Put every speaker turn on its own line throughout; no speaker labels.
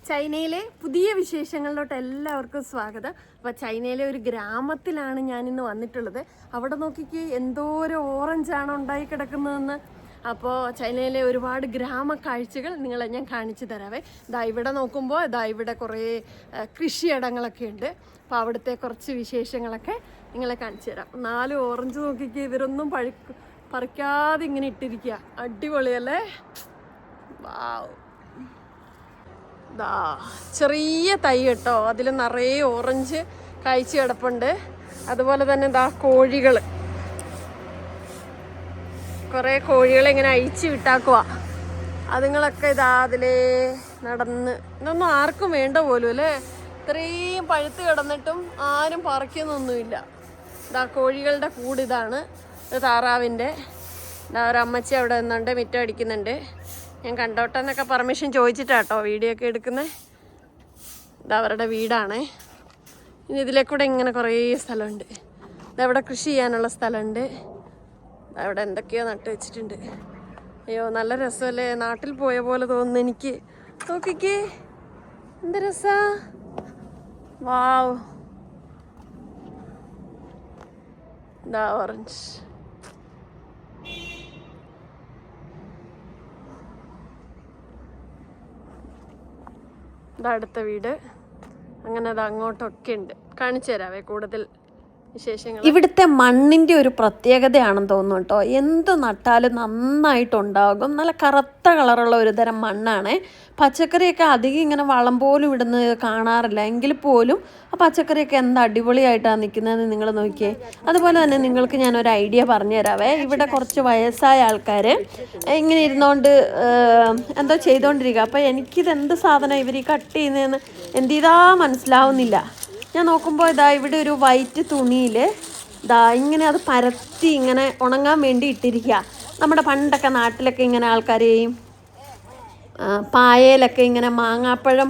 ചൈനയിലെ പുതിയ വിശേഷങ്ങളിലോട്ട് എല്ലാവർക്കും സ്വാഗതം. അപ്പോൾ ചൈനയിലെ ഒരു ഗ്രാമത്തിലാണ് ഞാനിന്ന് വന്നിട്ടുള്ളത്. അവിടെ നോക്കിക്ക് എന്തോരം ഓറഞ്ചാണ് ഉണ്ടായി കിടക്കുന്നതെന്ന്. അപ്പോൾ ചൈനയിലെ ഒരുപാട് ഗ്രാമ കാഴ്ചകൾ നിങ്ങളെ ഞാൻ കാണിച്ചു തരാവേ. ഇതാ ഇവിടെ നോക്കുമ്പോൾ ഇവിടെ കുറേ കൃഷിയിടങ്ങളൊക്കെ ഉണ്ട്. അപ്പോൾ അവിടുത്തെ കുറച്ച് വിശേഷങ്ങളൊക്കെ നിങ്ങളെ കാണിച്ചു തരാം. 4 ഓറഞ്ച് നോക്കിക്ക്, ഇവരൊന്നും പറിക്കാതെ ഇങ്ങനെ ഇട്ടിരിക്കുക. അടിപൊളിയല്ലേ? വാവ്, ചെറിയ തൈ കേട്ടോ, അതിൽ നിറയെ ഓറഞ്ച് കഴിച്ച് കിടപ്പുണ്ട്. അതുപോലെ തന്നെ കോഴികൾ, കുറേ കോഴികളെ ഇങ്ങനെ അഴിച്ച് വിട്ടാക്കുക. അതുങ്ങളൊക്കെ അതിലേ നടന്ന്, ഇതൊന്നും ആർക്കും വേണ്ട പോലും അല്ലേ. ഇത്രയും പഴുത്ത് കിടന്നിട്ടും ആരും പറിക്കുന്നൊന്നുമില്ല. കോഴികളുടെ കൂട് ഇതാണ്. താറാവിൻ്റെ ഒരമ്മച്ചി അവിടെ നിന്നുണ്ട്, മിറ്റം അടിക്കുന്നുണ്ട്. ഞാൻ കണ്ടോട്ടെ എന്നൊക്കെ പെർമിഷൻ ചോദിച്ചിട്ടാട്ടോ വീഡിയോ ഒക്കെ എടുക്കുന്നത്. അവരുടെ വീടാണേ. ഇനി ഇതിലേക്കൂടെ ഇങ്ങനെ കുറേ സ്ഥലമുണ്ട്. ഇതവിടെ കൃഷി ചെയ്യാനുള്ള സ്ഥലമുണ്ട്. അവിടെ എന്തൊക്കെയോ നട്ട് വെച്ചിട്ടുണ്ട്. അയ്യോ, നല്ല രസമല്ലേ, നാട്ടിൽ പോയ പോലെ തോന്നുന്നു എനിക്ക്. നോക്കിക്കേ, എന്ത് രസാ. വാവ്, ഓറഞ്ച്. അടുത്ത വീട്. അങ്ങനെ അങ്ങോട്ടൊക്കെ ഉണ്ട്. കാണിച്ചു തരാവേ കൂടുതൽ വിശേഷങ്ങൾ. ഇവിടുത്തെ മണ്ണിൻ്റെ ഒരു പ്രത്യേകതയാണെന്ന് തോന്നുന്നു കേട്ടോ. എന്ത് നട്ടാലും നന്നായിട്ടുണ്ടാകും. നല്ല കറുത്ത കളറുള്ള ഒരു തരം മണ്ണാണ്. പച്ചക്കറിയൊക്കെ അധികം ഇങ്ങനെ വളം പോലും ഇടുന്നത് കാണാറില്ല. എങ്കിൽ പോലും ആ പച്ചക്കറിയൊക്കെ എന്താ അടിപൊളിയായിട്ടാണ് നിൽക്കുന്നതെന്ന് നിങ്ങൾ നോക്കിയേ. അതുപോലെ തന്നെ നിങ്ങൾക്ക് ഞാനൊരു ഐഡിയ പറഞ്ഞു തരാവേ. ഇവിടെ കുറച്ച് വയസ്സായ ആൾക്കാർ ഇങ്ങനെ ഇരുന്നുകൊണ്ട് എന്തോ ചെയ്തുകൊണ്ടിരിക്കുക. അപ്പോൾ എനിക്കിത് എന്ത് സാധനം ഇവർ ഈ കട്ട് ചെയ്യുന്നതെന്ന് എന്തിതാ മനസ്സിലാവുന്നില്ല. ഞാൻ നോക്കുമ്പോൾ ഇവിടെ ഒരു വൈറ്റ് തുണിയിൽ ഇങ്ങനെ അത് പരത്തി ഇങ്ങനെ ഉണങ്ങാൻ വേണ്ടി ഇട്ടിരിക്കുക. നമ്മുടെ പണ്ടൊക്കെ നാട്ടിലൊക്കെ ഇങ്ങനെ ആൾക്കാരെയും പായയിലൊക്കെ ഇങ്ങനെ മാങ്ങാപ്പഴം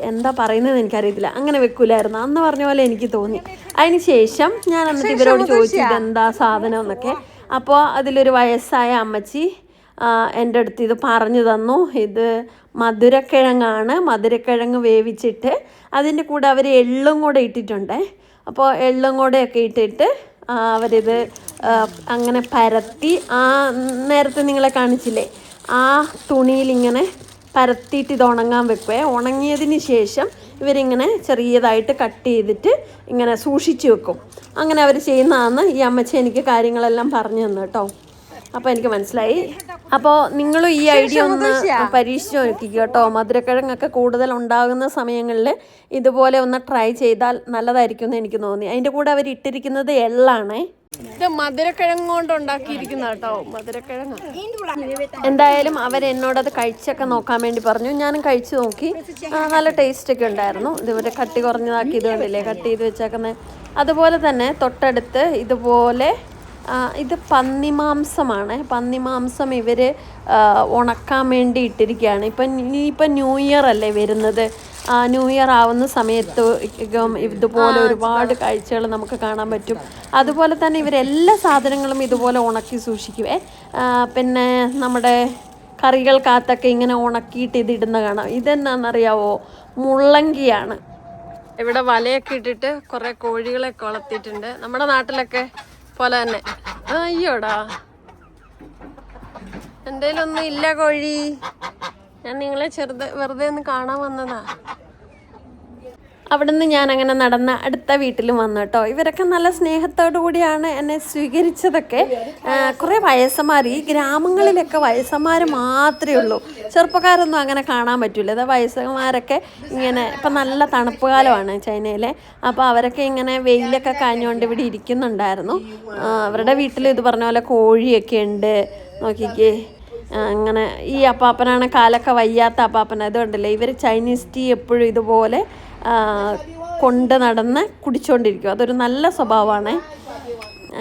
എന്താ പറയുന്നത് എനിക്കറിയത്തില്ല, അങ്ങനെ വെക്കൂലായിരുന്നു അന്ന് പറഞ്ഞ പോലെ എനിക്ക് തോന്നി. അതിന് ശേഷം ഞാൻ എന്നിട്ട് ഇവരോട് ചോദിച്ചു ഇതെന്താ സാധനം എന്നൊക്കെ. അപ്പോൾ അതിലൊരു വയസ്സായ അമ്മച്ചി എൻ്റെ അടുത്ത് ഇത് പറഞ്ഞു തന്നു. ഇത് മധുരക്കിഴങ്ങാണ്. മധുരക്കിഴങ്ങ് വേവിച്ചിട്ട് അതിൻ്റെ കൂടെ അവർ എള്ളും കൂടെ ഇട്ടിട്ടുണ്ട്. അപ്പോൾ എള്ളും കൂടെയൊക്കെ ഇട്ടിട്ട് അവരിത് അങ്ങനെ പരത്തി നേരത്തെ നിങ്ങളെ കാണിച്ചില്ലേ ആ തുണിയിലിങ്ങനെ പരത്തിയിട്ട് ഇത് ഉണങ്ങാൻ വെക്കുവേ. ഉണങ്ങിയതിന് ശേഷം ഇവരിങ്ങനെ ചെറിയതായിട്ട് കട്ട് ചെയ്തിട്ട് ഇങ്ങനെ സൂക്ഷിച്ച് വെക്കും. അങ്ങനെ അവർ ചെയ്യുന്നതാണെന്ന് ഈ അമ്മച്ചി എനിക്ക് കാര്യങ്ങളെല്ലാം പറഞ്ഞു തന്നു കേട്ടോ. അപ്പോൾ എനിക്ക് മനസ്സിലായി. അപ്പോൾ നിങ്ങളും ഈ ഐഡിയ ഒന്ന് പരീക്ഷിച്ച് നോക്കിക്കുക കേട്ടോ. മധുരക്കിഴങ്ങൊക്കെ കൂടുതൽ ഉണ്ടാകുന്ന സമയങ്ങളിൽ ഇതുപോലെ ഒന്ന് ട്രൈ ചെയ്താൽ നല്ലതായിരിക്കും എന്ന് എനിക്ക് തോന്നി. അതിൻ്റെ കൂടെ അവർ ഇട്ടിരിക്കുന്നത് എള്ളാണേ. ഇത് മധുരക്കിഴങ്ങ് കൊണ്ട് ഉണ്ടാക്കിയിരിക്കുന്ന കേട്ടോ, മധുരക്കിഴങ്ങ്. എന്തായാലും അവരെന്നോടത് കഴിച്ചൊക്കെ നോക്കാൻ വേണ്ടി പറഞ്ഞു. ഞാനും കഴിച്ചു നോക്കി. നല്ല ടേസ്റ്റൊക്കെ ഉണ്ടായിരുന്നു. ഇതുപോലെ കട്ടി കുറഞ്ഞതാക്കി ഇത് കണ്ടില്ലേ, കട്ട് ചെയ്ത് വെച്ചേക്കുന്നത്. അതുപോലെ തന്നെ തൊട്ടടുത്ത് ഇതുപോലെ ഇത് പന്നിമാംസമാണ്. പന്നിമാംസം ഇവർ ഉണക്കാൻ വേണ്ടി ഇട്ടിരിക്കുകയാണ്. ഇനിയിപ്പം ന്യൂ ഇയർ അല്ലേ വരുന്നത്. ന്യൂ ഇയർ ആവുന്ന സമയത്ത് ഇതുപോലെ ഒരുപാട് കാഴ്ചകൾ നമുക്ക് കാണാൻ പറ്റും. അതുപോലെ തന്നെ ഇവരെല്ലാ സാധനങ്ങളും ഇതുപോലെ ഉണക്കി സൂക്ഷിക്കുവേ. പിന്നെ നമ്മുടെ കറികൾക്കകത്തൊക്കെ ഇങ്ങനെ ഉണക്കിയിട്ട് ഇതിടുന്ന കാണാം. ഇതെന്നാണെന്നറിയാവോ? മുള്ളങ്കിയാണ്. ഇവിടെ വലയൊക്കെ ഇട്ടിട്ട് കുറേ കോഴികളെ വളർത്തിയിട്ടുണ്ട്. നമ്മുടെ നാട്ടിലൊക്കെ പോലെ തന്നെ. അയ്യോടാ, എന്തേലൊന്നും ഇല്ല കോഴി. ഞാൻ നിങ്ങളെ വെറുതെ ഒന്ന് കാണാൻ വന്നതാ. അവിടെ നിന്ന് ഞാൻ അങ്ങനെ നടന്ന അടുത്ത വീട്ടിലും വന്നു കേട്ടോ. ഇവരൊക്കെ നല്ല സ്നേഹത്തോടു കൂടിയാണ് എന്നെ സ്വീകരിച്ചതൊക്കെ. കുറേ വയസ്സന്മാർ, ഈ ഗ്രാമങ്ങളിലൊക്കെ വയസ്സന്മാർ മാത്രമേ ഉള്ളൂ. ചെറുപ്പക്കാരൊന്നും അങ്ങനെ കാണാൻ പറ്റില്ല. അത് വയസ്സന്മാരൊക്കെ ഇങ്ങനെ, ഇപ്പം നല്ല തണുപ്പ് കാലമാണ് ചൈനയിലെ. അപ്പോൾ അവരൊക്കെ ഇങ്ങനെ വെയിലൊക്കെ കാഞ്ഞുകൊണ്ട് ഇവിടെ ഇരിക്കുന്നുണ്ടായിരുന്നു. അവരുടെ വീട്ടിൽ ഇത് പറഞ്ഞ പോലെ കോഴിയൊക്കെ ഉണ്ട്. നോക്കിക്കേ, അങ്ങനെ ഈ അപ്പാപ്പനാണ് കാലൊക്കെ വയ്യാത്ത അപ്പാപ്പന. അതുകൊണ്ടല്ലേ ഇവർ ചൈനീസ് ടീ എപ്പോഴും ഇതുപോലെ കൊണ്ട് നടന്ന് കുടിച്ചുകൊണ്ടിരിക്കും. അതൊരു നല്ല സ്വഭാവമാണ്.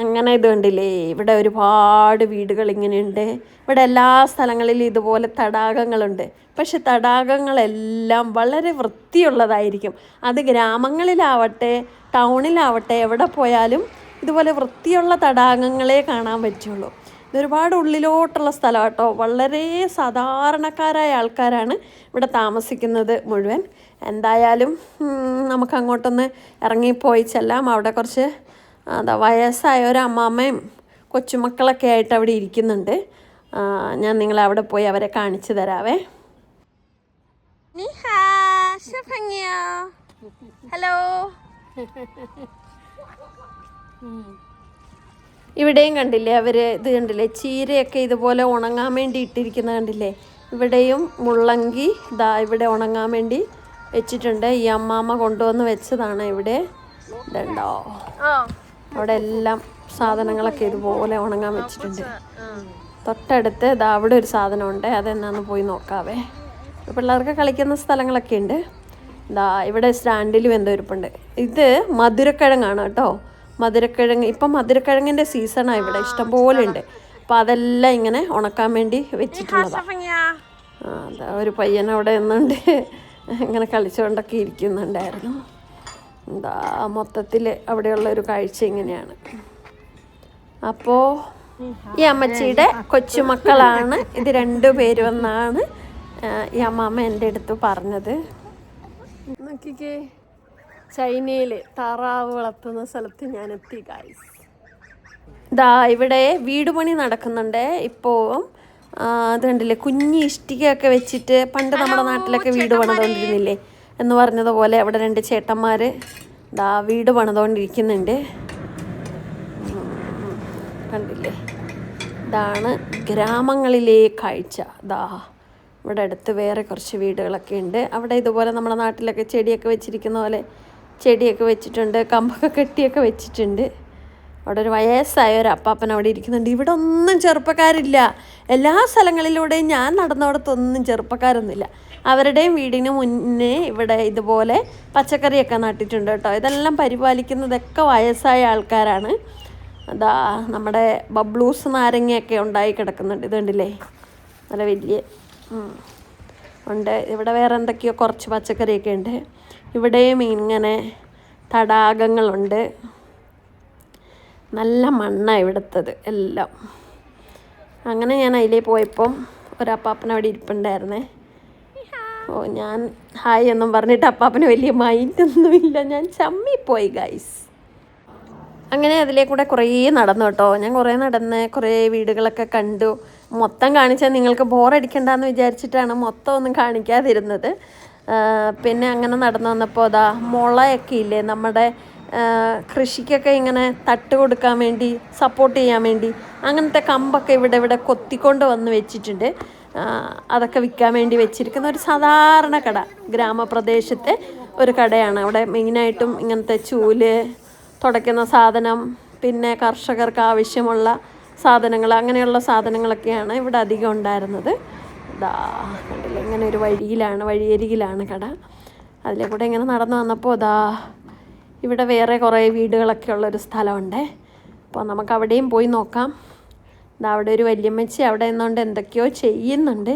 അങ്ങനെ ഇത് കണ്ടില്ലേ, ഇവിടെ ഒരുപാട് വീടുകൾ ഇങ്ങനെയുണ്ട്. ഇവിടെ എല്ലാ സ്ഥലങ്ങളിലും ഇതുപോലെ തടാകങ്ങളുണ്ട്. പക്ഷെ തടാകങ്ങളെല്ലാം വളരെ വൃത്തിയുള്ളതായിരിക്കും. അത് ഗ്രാമങ്ങളിലാവട്ടെ ടൗണിലാവട്ടെ എവിടെ പോയാലും ഇതുപോലെ വൃത്തിയുള്ള തടാകങ്ങളെ കാണാൻ പറ്റുള്ളൂ. ഇതൊരുപാട് ഉള്ളിലോട്ടുള്ള സ്ഥലം കേട്ടോ. വളരെ സാധാരണക്കാരായ ആൾക്കാരാണ് ഇവിടെ താമസിക്കുന്നത് മുഴുവൻ. എന്തായാലും നമുക്ക് അങ്ങോട്ടൊന്ന് ഇറങ്ങിപ്പോയി ചെല്ലാം. അവിടെ കുറച്ച് വയസ്സായ ഒരു അമ്മാമ്മയും കൊച്ചുമക്കളൊക്കെ ആയിട്ട് അവിടെ ഇരിക്കുന്നുണ്ട്. ഞാൻ നിങ്ങളെ അവിടെ പോയി അവരെ കാണിച്ചു തരാവേ. ഹലോ. ഇവിടെയും കണ്ടില്ലേ അവർ ഇത് കണ്ടില്ലേ, ചീരയൊക്കെ ഇതുപോലെ ഉണങ്ങാൻ വേണ്ടി ഇട്ടിരിക്കുന്ന കണ്ടില്ലേ. ഇവിടെയും മുള്ളങ്കി ഇതാ ഇവിടെ ഉണങ്ങാൻ വേണ്ടി വെച്ചിട്ടുണ്ട്. ഈ അമ്മാമ്മ കൊണ്ടുവന്ന് വെച്ചതാണ് ഇവിടെ. ഇതുണ്ടോ, അവിടെ എല്ലാം സാധനങ്ങളൊക്കെ ഇതുപോലെ ഉണങ്ങാൻ വെച്ചിട്ടുണ്ട്. തൊട്ടടുത്ത് ഇതാ അവിടെ ഒരു സാധനമുണ്ട്, അതെന്നാന്ന് പോയി നോക്കാവേ. പിള്ളേർക്ക് കളിക്കുന്ന സ്ഥലങ്ങളൊക്കെ ഉണ്ട്. ഇതാ ഇവിടെ സ്റ്റാൻഡിലും എന്തോ ഇരിപ്പുണ്ട്. ഇത് മധുരക്കിഴങ്ങാണ് കേട്ടോ. മധുരക്കിഴങ്ങ്, ഇപ്പം മധുരക്കിഴങ്ങിൻ്റെ സീസണാണ് ഇവിടെ, ഇഷ്ടംപോലെ ഉണ്ട്. അപ്പോൾ അതെല്ലാം ഇങ്ങനെ ഉണക്കാൻ വേണ്ടി വെച്ചിട്ടുള്ളതാണ്. അതാ ഒരു പയ്യൻ അവിടെ നിന്നുകൊണ്ട് ഇങ്ങനെ കളിച്ചുകൊണ്ടൊക്കെ ഇരിക്കുന്നുണ്ടായിരുന്നു. എന്താ മൊത്തത്തിൽ അവിടെയുള്ള ഒരു കാഴ്ച ഇങ്ങനെയാണ്. അപ്പോൾ ഈ അമ്മച്ചിയുടെ കൊച്ചുമക്കളാണ് ഇത് 2 പേരും എന്നാണ് ഈ അമ്മാമ്മ എൻ്റെ അടുത്ത് പറഞ്ഞത്. നോക്കിക്കേ, ചൈനയിൽ താറാവ് വളർത്തുന്ന സ്ഥലത്ത് ഞാൻ എത്തി ഗൈസ്. ഇതാ ഇവിടെ വീട് പണി നടക്കുന്നുണ്ട് ഇപ്പോൾ. അത് കണ്ടില്ലേ, കുഞ്ഞി ഇഷ്ടികയൊക്കെ വെച്ചിട്ട് പണ്ട് നമ്മുടെ നാട്ടിലൊക്കെ വീട് പണിതുകൊണ്ടിരുന്നില്ലേ എന്ന് പറഞ്ഞതുപോലെ അവിടെ 2 ചേട്ടന്മാർ ഇതാ വീട് പണിതുകൊണ്ടിരിക്കുന്നുണ്ട്. കണ്ടില്ലേ, ഇതാണ് ഗ്രാമങ്ങളിലെ കാഴ്ച. ഇതാ ഇവിടെ അടുത്ത് വേറെ കുറച്ച് വീടുകളൊക്കെ ഉണ്ട്. അവിടെ ഇതുപോലെ നമ്മുടെ നാട്ടിലൊക്കെ ചെടിയൊക്കെ വെച്ചിരിക്കുന്ന പോലെ ചെടിയൊക്കെ വെച്ചിട്ടുണ്ട്, കമ്പൊക്കെ കെട്ടിയൊക്കെ വെച്ചിട്ടുണ്ട്. അവിടെ ഒരു വയസ്സായ ഒരു അപ്പാപ്പൻ അവിടെ ഇരിക്കുന്നുണ്ട്. ഇവിടെ ഒന്നും ചെറുപ്പക്കാരില്ല. എല്ലാ സ്ഥലങ്ങളിലൂടെയും ഞാൻ നടന്നിടത്തൊന്നും ചെറുപ്പക്കാരൊന്നുമില്ല. അവരുടെയും വീടിന് മുന്നേ ഇവിടെ ഇതുപോലെ പച്ചക്കറിയൊക്കെ നട്ടിട്ടുണ്ട് കേട്ടോ. ഇതെല്ലാം പരിപാലിക്കുന്നതൊക്കെ വയസ്സായ ആൾക്കാരാണ്. അതാ നമ്മുടെ ബബ്ലൂസ് നാരങ്ങയൊക്കെ ഉണ്ടായി കിടക്കുന്നുണ്ട്. ഇത് കണ്ടില്ലേ, നല്ല വലിയ ഉണ്ട്. ഇവിടെ വേറെ എന്തൊക്കെയോ കുറച്ച് പച്ചക്കറിയൊക്കെ ഉണ്ട്. ഇവിടെയും ഇങ്ങനെ തടാകങ്ങളുണ്ട്. നല്ല മണ്ണാണ് ഇവിടുത്തത് എല്ലാം. അങ്ങനെ ഞാൻ അതിലേ പോയപ്പം ഒരപ്പാപ്പന അവിടെ ഇരിപ്പുണ്ടായിരുന്നേ. ഞാൻ ഹായ് എന്നും പറഞ്ഞിട്ട് അപ്പാപ്പന് വലിയ മൈൻഡൊന്നുമില്ല. ഞാൻ ചമ്മിപ്പോയി ഗൈസ്. അങ്ങനെ അതിലേ കൂടെ കുറേ നടന്നു കേട്ടോ. ഞാൻ കുറേ നടന്ന് കുറേ വീടുകളൊക്കെ കണ്ടു. മൊത്തം കാണിച്ചാൽ നിങ്ങൾക്ക് ബോറടിക്കണ്ടെന്ന് വിചാരിച്ചിട്ടാണ് മൊത്തം ഒന്നും കാണിക്കാതിരുന്നത്. പിന്നെ അങ്ങനെ നടന്നു വന്നപ്പോൾ അതാ മുളയൊക്കെ ഇല്ലേ, നമ്മുടെ കൃഷിക്കൊക്കെ ഇങ്ങനെ തട്ട് കൊടുക്കാൻ വേണ്ടി, സപ്പോർട്ട് ചെയ്യാൻ വേണ്ടി അങ്ങനത്തെ കമ്പൊക്കെ ഇവിടെ കൊത്തിക്കൊണ്ട് വന്ന് വെച്ചിട്ടുണ്ട്. അതൊക്കെ വിൽക്കാൻ വേണ്ടി വെച്ചിരിക്കുന്ന ഒരു സാധാരണ കട, ഗ്രാമപ്രദേശത്തെ ഒരു കടയാണ്. അവിടെ മെയിനായിട്ടും ഇങ്ങനത്തെ ചൂല്, തുടയ്ക്കുന്ന സാധനം, പിന്നെ കർഷകർക്ക് ആവശ്യമുള്ള സാധനങ്ങൾ, അങ്ങനെയുള്ള സാധനങ്ങളൊക്കെയാണ് ഇവിടെ അധികം ഉണ്ടായിരുന്നത്. ഇതാ കണ്ടില്ല, ഇങ്ങനെ ഒരു വഴിയരികിലാണ് കട. അതിലെ കൂടെ ഇങ്ങനെ നടന്നു വന്നപ്പോൾ ഇതാ ഇവിടെ വേറെ കുറേ വീടുകളൊക്കെ ഉള്ളൊരു സ്ഥലമുണ്ട്. അപ്പോൾ നമുക്ക് അവിടെയും പോയി നോക്കാം. ഇതാ അവിടെ ഒരു വല്യമ്മച്ചി അവിടെ നിന്നുകൊണ്ട് എന്തൊക്കെയോ ചെയ്യുന്നുണ്ട്.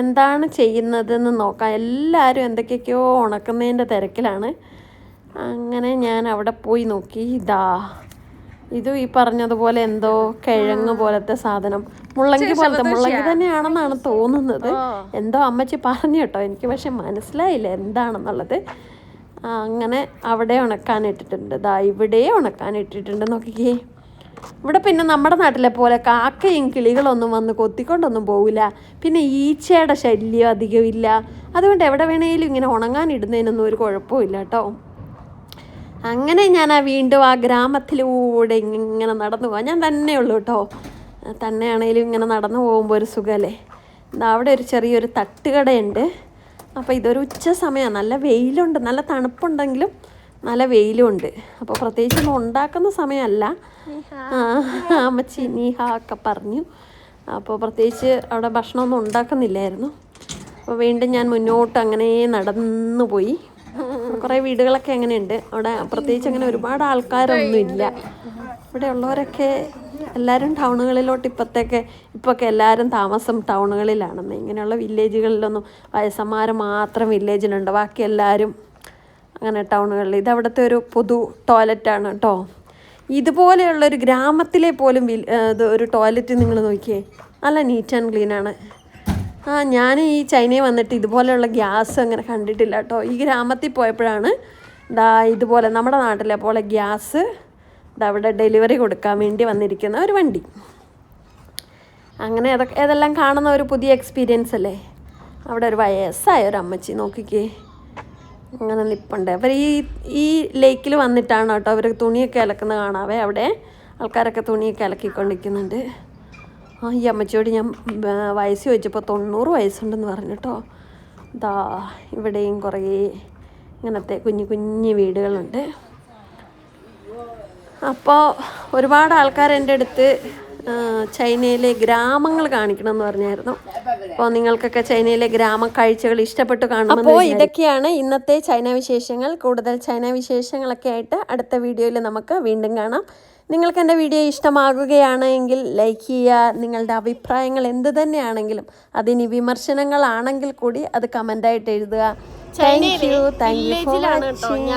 എന്താണ് ചെയ്യുന്നതെന്ന് നോക്കാം. എല്ലാവരും എന്തൊക്കെയൊക്കെയോ ഉണക്കുന്നതിൻ്റെ തിരക്കിലാണ്. അങ്ങനെ ഞാൻ അവിടെ പോയി നോക്കി. ഇതും ഈ പറഞ്ഞതുപോലെ എന്തോ കിഴങ്ങ് പോലത്തെ സാധനം, മുള്ളങ്കി തന്നെയാണെന്നാണ് തോന്നുന്നത്. എന്തോ അമ്മച്ചി പറഞ്ഞു കേട്ടോ, എനിക്ക് പക്ഷെ മനസ്സിലായില്ല എന്താണെന്നുള്ളത്. അങ്ങനെ അവിടെ ഉണക്കാനിട്ടിട്ടുണ്ട്. ഇവിടെ ഉണക്കാനിട്ടിട്ടുണ്ട്. നോക്കിക്കേ, ഇവിടെ പിന്നെ നമ്മുടെ നാട്ടിലെ പോലെ കാക്കയും കിളികളൊന്നും വന്ന് കൊത്തിക്കൊണ്ടൊന്നും പോവില്ല. പിന്നെ ഈച്ചയുടെ ശല്യം അധികമില്ല. അതുകൊണ്ട് എവിടെ വേണേലും ഇങ്ങനെ ഉണങ്ങാനിടുന്നതിനൊന്നും ഒരു കുഴപ്പമില്ല കേട്ടോ. അങ്ങനെ ഞാൻ വീണ്ടും ആ ഗ്രാമത്തിലൂടെ ഇങ്ങനെ നടന്നു പോകാം. ഞാൻ തന്നെയുള്ളൂ കേട്ടോ. തന്നെയാണേലും ഇങ്ങനെ നടന്നു പോകുമ്പോൾ ഒരു സുഖമല്ലേ. അവിടെ ഒരു ചെറിയൊരു തട്ടുകടയുണ്ട്. അപ്പോൾ ഇതൊരു ഉച്ച സമയമാണ്. നല്ല വെയിലുണ്ട്, നല്ല തണുപ്പുണ്ടെങ്കിലും നല്ല വെയിലുമുണ്ട്. അപ്പോൾ പ്രത്യേകിച്ചൊന്നും ഉണ്ടാക്കുന്ന സമയമല്ല. അമ്മച്ചി നീഹ ഒക്കെ പറഞ്ഞു. അപ്പോൾ പ്രത്യേകിച്ച് അവിടെ ഭക്ഷണമൊന്നും ഉണ്ടാക്കുന്നില്ലായിരുന്നു. അപ്പോൾ വീണ്ടും ഞാൻ മുന്നോട്ട് അങ്ങനെ നടന്നു പോയി. കുറേ വീടുകളൊക്കെ അങ്ങനെയുണ്ട് അവിടെ. പ്രത്യേകിച്ച് അങ്ങനെ ഒരുപാട് ആൾക്കാരൊന്നും ഇല്ല. ഇവിടെ ഉള്ളവരൊക്കെ എല്ലാവരും ടൗണുകളിലോട്ട് ഇപ്പോഴൊക്കെ എല്ലാവരും താമസം ടൗണുകളിലാണെന്ന്. ഇങ്ങനെയുള്ള വില്ലേജുകളിലൊന്നും വയസ്സന്മാർ മാത്രം വില്ലേജിലുണ്ട്, ബാക്കി എല്ലാവരും അങ്ങനെ ടൗണുകളിൽ. ഇതവിടുത്തെ ഒരു പൊതു ടോയ്ലറ്റാണ് കേട്ടോ. ഇതുപോലെയുള്ളൊരു ഗ്രാമത്തിലെ പോലും ഒരു ടോയ്ലറ്റ് നിങ്ങൾ നോക്കിയേ, നല്ല നീറ്റ് ആൻഡ് ക്ലീനാണ്. ഞാൻ ഈ ചൈനയിൽ വന്നിട്ട് ഇതുപോലെയുള്ള ഗ്യാസ് അങ്ങനെ കണ്ടിട്ടില്ല കേട്ടോ. ഈ ഗ്രാമത്തിൽ പോയപ്പോഴാണ് ഇതുപോലെ നമ്മുടെ നാട്ടിലെ പോലെ ഗ്യാസ് അവിടെ ഡെലിവറി കൊടുക്കാൻ വേണ്ടി വന്നിരിക്കുന്ന ഒരു വണ്ടി. അങ്ങനെ അതെല്ലാം കാണുന്ന ഒരു പുതിയ എക്സ്പീരിയൻസ് അല്ലേ. അവിടെ ഒരു വയസ്സായ ഒരു അമ്മച്ചി നോക്കിക്കേ അങ്ങനെ നിൽപ്പുണ്ട്. അവർ ഈ ലേക്കിൽ വന്നിട്ടാണ് കേട്ടോ അവർ തുണിയൊക്കെ അലക്കുന്നത് കാണാവേ. അവിടെ ആൾക്കാരൊക്കെ തുണിയൊക്കെ അലക്കിക്കൊണ്ടിരിക്കുന്നുണ്ട്. ഈ അമ്മച്ചിയോട് ഞാൻ വയസ്സ് ചോദിച്ചപ്പോൾ 90 വയസ്സുണ്ടെന്ന് പറഞ്ഞു കേട്ടോ. ഇവിടെയും കുറേ ഇങ്ങനത്തെ കുഞ്ഞു കുഞ്ഞു വീടുകളുണ്ട്. അപ്പോൾ ഒരുപാട് ആൾക്കാർ എൻ്റെ അടുത്ത് ചൈനയിലെ ഗ്രാമങ്ങൾ കാണിക്കണമെന്ന് പറഞ്ഞായിരുന്നു. അപ്പോൾ നിങ്ങൾക്കൊക്കെ ചൈനയിലെ ഗ്രാമ കാഴ്ചകൾ ഇഷ്ടപ്പെട്ടു കാണുമെന്ന്. അപ്പോൾ ഇതൊക്കെയാണ് ഇന്നത്തെ ചൈന വിശേഷങ്ങൾ. കൂടുതൽ ചൈന വിശേഷങ്ങളൊക്കെ ആയിട്ട് അടുത്ത വീഡിയോയിൽ നമുക്ക് വീണ്ടും കാണാം. നിങ്ങൾക്ക് എൻ്റെ വീഡിയോ ഇഷ്ടമാകുകയാണെങ്കിൽ ലൈക്ക് ചെയ്യുക. നിങ്ങളുടെ അഭിപ്രായങ്ങൾ എന്ത് തന്നെയാണെങ്കിലും, അതിന് വിമർശനങ്ങളാണെങ്കിൽ കൂടി അത് കമൻ്റായിട്ട് എഴുതുക. Thank you for watching.